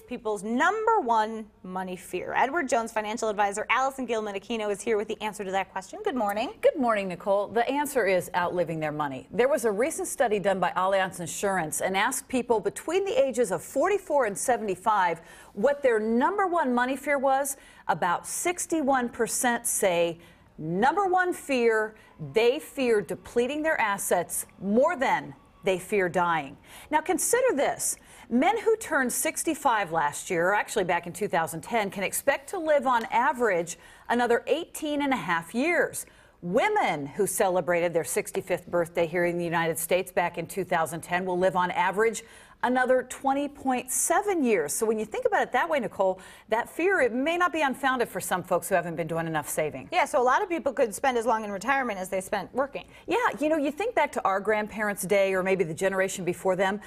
people's #1 money fear? Edward Jones financial advisor Allison Gilman-Aquino is here with the answer to that question. Good morning. Good morning, Nicole. The answer is outliving their money. There was a recent study done by Allianz Insurance and asked people between the ages of 44 and 75 what their #1 money fear was. About 61% say #1 fear, they fear depleting their assets more than they fear dying. Now consider this. Men who turned 65 last year, or actually back in 2010, can expect to live on average another 18 and a half years. Women who celebrated their 65th birthday here in the United States back in 2010 will live on average another 20.7 years. So when you think about it that way, Nicole, that fear, it may not be unfounded for some folks who haven't been doing enough saving. Yeah, so a lot of people could spend as long in retirement as they spent working. Yeah, you know, you think back to our grandparents' day or maybe the generation before them.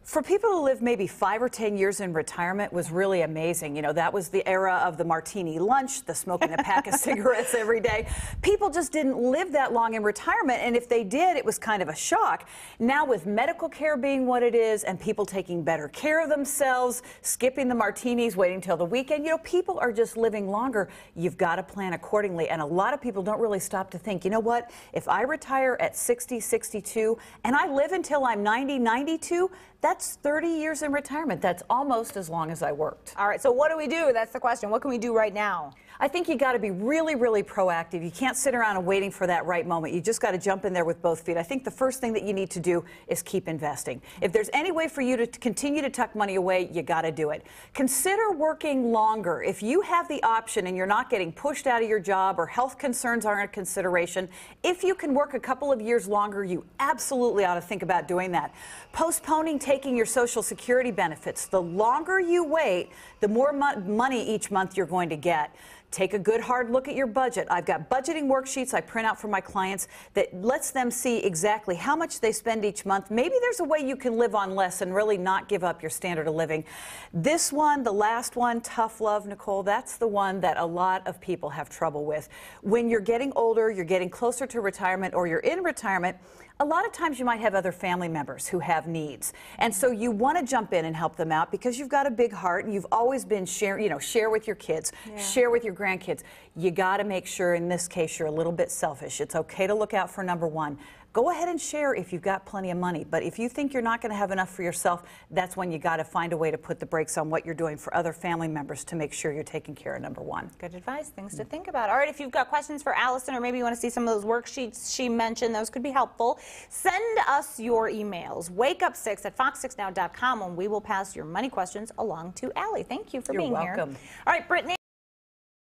For people to live maybe 5 or 10 years in retirement was really amazing. You know, that was the era of the martini lunch, the smoking a pack of cigarettes every day. People just didn't live that long in retirement, and if they did, it was kind of a shock. Now with medical care being what it is and people taking better care of themselves, skipping the martinis, waiting till the weekend, you know, people are just living longer. You've got to plan accordingly, and a lot of people don't really stop to think, you know what, if I retire at 60, 62, and I live until I'm 90, 92, that's 30 years in retirement. That's almost as long as I worked. All right, so what do we do? That's the question. What can we do right now? I think you got to be really, really proactive. You can't sit around and waiting for that right moment. You just got to jump in there with both feet. I think the first thing that you need to do is keep investing. If there's any way for you to continue to tuck money away, you got to do it. Consider working longer. If you have the option and you're not getting pushed out of your job or health concerns aren't a consideration, if you can work a couple of years longer, you absolutely ought to think about doing that. Postponing taking your Social Security benefits. The longer you wait, the more money each month you're going to get. Take a good hard look at your budget. I've got budgeting worksheets I print out for my clients that lets them see exactly how much they spend each month. Maybe there's a way you can live on less and really not give up your standard of living. This one, the last one, tough love, Nicole, that's the one that a lot of people have trouble with. When you're getting older, you're getting closer to retirement, or you're in retirement, a lot of times you might have other family members who have needs. And so you want to jump in and help them out because you've got a big heart and you've always been share with your kids, share with your grandkids. You got to make sure in this case you're a little bit selfish. It's okay to look out for #1. Go ahead and share if you've got plenty of money. But if you think you're not going to have enough for yourself, that's when you got to find a way to put the brakes on what you're doing for other family members to make sure you're taking care of #1. Good advice, things to think about. All right, if you've got questions for Allison or maybe you want to see some of those worksheets she mentioned, those could be helpful. Send us your emails. wakeup6@fox6now.com and we will pass your money questions along to Allie. Thank you for being here. You're welcome. All right, Brittany.